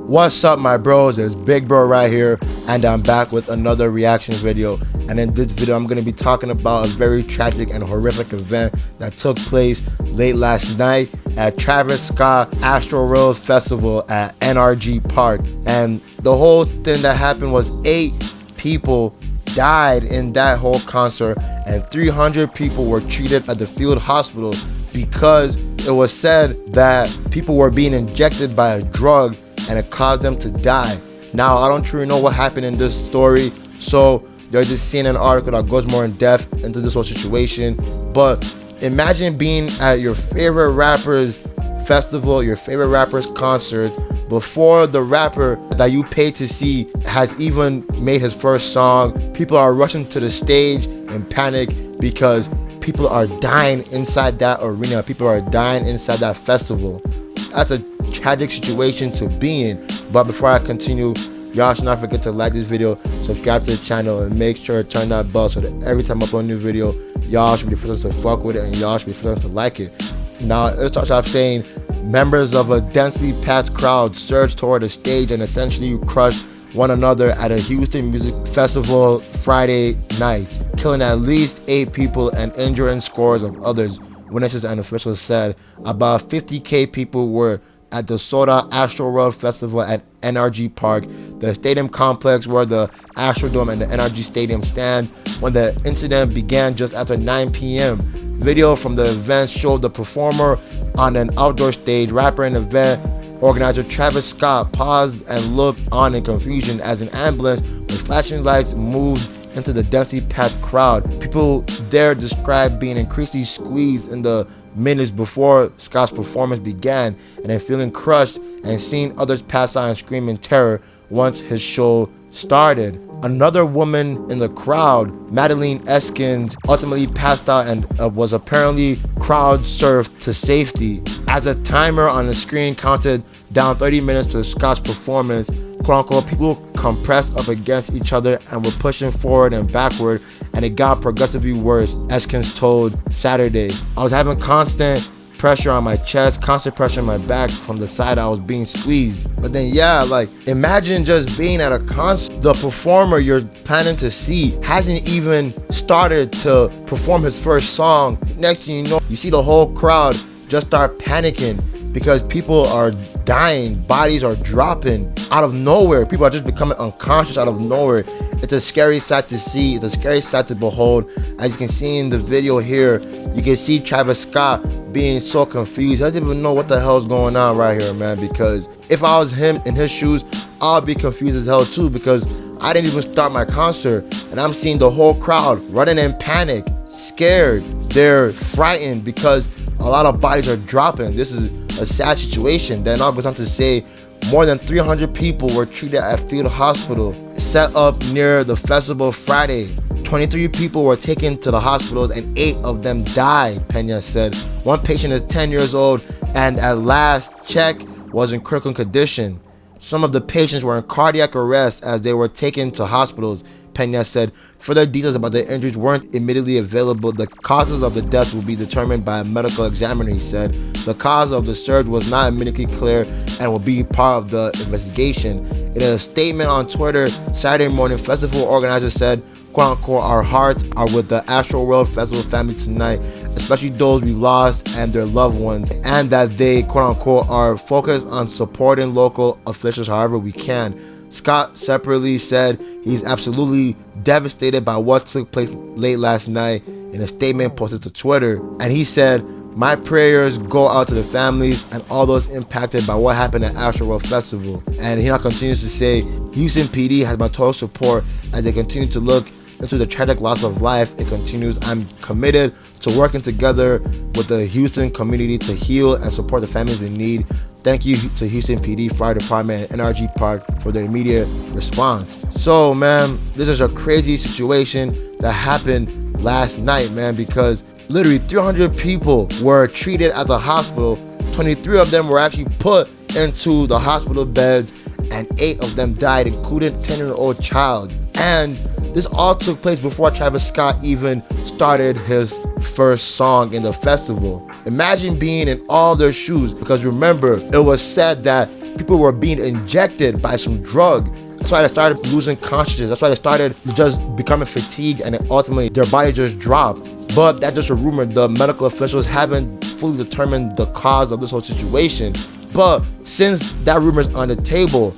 What's up, my bros? It's Big Bro right here, and I'm back with another reaction video. And in this video, I'm going to be talking about a very tragic and horrific event that took place late last night at Travis Scott Astroworld Festival at NRG Park. And the whole thing that happened was 8 people died in that whole concert, and 300 people were treated at the field hospital because it was said that people were being injected by a drug and it caused them to die. Now, I don't truly know what happened in this story, so there's this CNN article that goes more in depth into this whole situation. But imagine being at your favorite rapper's festival, your favorite rapper's concert, before the rapper that you paid to see has even made his first song. People are rushing to the stage in panic because people are dying inside that arena. People are dying inside that festival. That's a tragic situation to be in. But before I continue, y'all should not forget to like this video, subscribe to the channel, and make sure to turn that bell so that every time I upload a new video, y'all should be the first to fuck with it and y'all should be the first to like it. Now, let's start off saying members of a densely packed crowd surged toward the stage and essentially crushed one another at a Houston music festival Friday night, killing at least 8 people and injuring scores of others. Witnesses and officials said about 50,000 people were at the Soda Astroworld Festival at NRG Park, the stadium complex where the Astrodome and the NRG Stadium stand, when the incident began just after 9 p.m. Video from the event showed the performer on an outdoor stage. Rapper and event organizer Travis Scott paused and looked on in confusion as an ambulance with flashing lights moved into the densely packed crowd. People there described being increasingly squeezed in the minutes before Scott's performance began, and then feeling crushed and seeing others pass out and scream in terror once his show started. Another woman in the crowd, Madeline Eskins, ultimately passed out and was apparently crowd surfed to safety. As a timer on the screen counted down 30 minutes to Scott's performance, quote-unquote, people compressed up against each other and were pushing forward and backward, and it got progressively worse, Eskins told Saturday. I was having constant pressure on my chest, constant pressure on my back from the side I was being squeezed. But then, yeah, like, imagine just being at a concert. The performer you're planning to see hasn't even started to perform his first song. Next thing you know, you see the whole crowd just start panicking because people are dying, bodies are dropping out of nowhere. People are just becoming unconscious out of nowhere. It's a scary sight to see. It's a scary sight to behold. As you can see in the video here, you can see Travis Scott being so confused. He doesn't even know what the hell's going on right here, man, because if I was him in his shoes, I'll be confused as hell too, because I didn't even start my concert and I'm seeing the whole crowd running in panic, scared. They're frightened because a lot of bodies are dropping. This is a sad situation. Then I goes on to say more than 300 people were treated at field hospital set up near the festival Friday. 23 people were taken to the hospitals and 8 of them died, Pena said. One patient is 10 years old and at last check was in critical condition. Some of the patients were in cardiac arrest as they were taken to hospitals, Pena said. Further details about the injuries weren't immediately available. The causes of the death will be determined by a medical examiner, he said. The cause of the surge was not immediately clear and will be part of the investigation. In a statement on Twitter Saturday morning, festival organizers said, quote-unquote, our hearts are with the Astroworld Festival family tonight, especially those we lost and their loved ones, and that they, quote-unquote, are focused on supporting local officials however we can. Scott separately said he's absolutely devastated by what took place late last night in a statement posted to Twitter. And he said, my prayers go out to the families and all those impacted by what happened at Astroworld Festival. And he now continues to say, Houston PD has my total support as they continue to look into the tragic loss of life. It continues, I'm committed to working together with the Houston community to heal and support the families in need. Thank you to Houston PD, Fire Department, and NRG Park for their immediate response. So, man, this is a crazy situation that happened last night, man, because literally 300 people were treated at the hospital. 23 of them were actually put into the hospital beds, and 8 of them died, including a 10-year-old child. And this all took place before Travis Scott even started his first song in the festival. Imagine being in all their shoes, because remember, it was said that People were being injected by some drug. That's why they started losing consciousness. That's why they started just becoming fatigued, and then ultimately their body just dropped. But that's just a rumor. The medical officials haven't fully determined the cause of this whole situation. But since that rumor's on the table,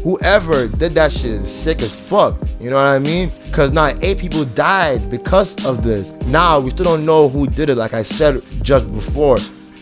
whoever did that shit is sick as fuck. You know what I mean? Because now 8 people died because of this. Now we still don't know who did it, like I said just before.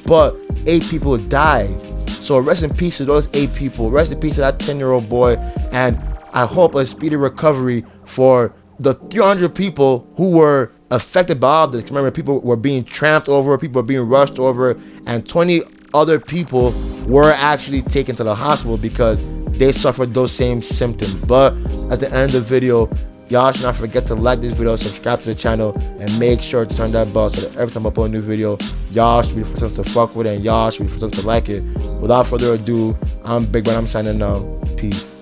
But 8 people died. So rest in peace to those 8 people. Rest in peace to that 10-year-old boy. And I hope a speedy recovery for the 300 people who were affected by all this. Remember, people were being tramped over, people were being rushed over, and 20 other people were actually taken to the hospital because they suffered those same symptoms. But at the end of the video, y'all should not forget to like this video, subscribe to the channel, and make sure to turn that bell so that every time I upload a new video, y'all should be the first to fuck with it, and y'all should be the first to like it. Without further ado, I'm Big Ben. I'm signing out. Peace.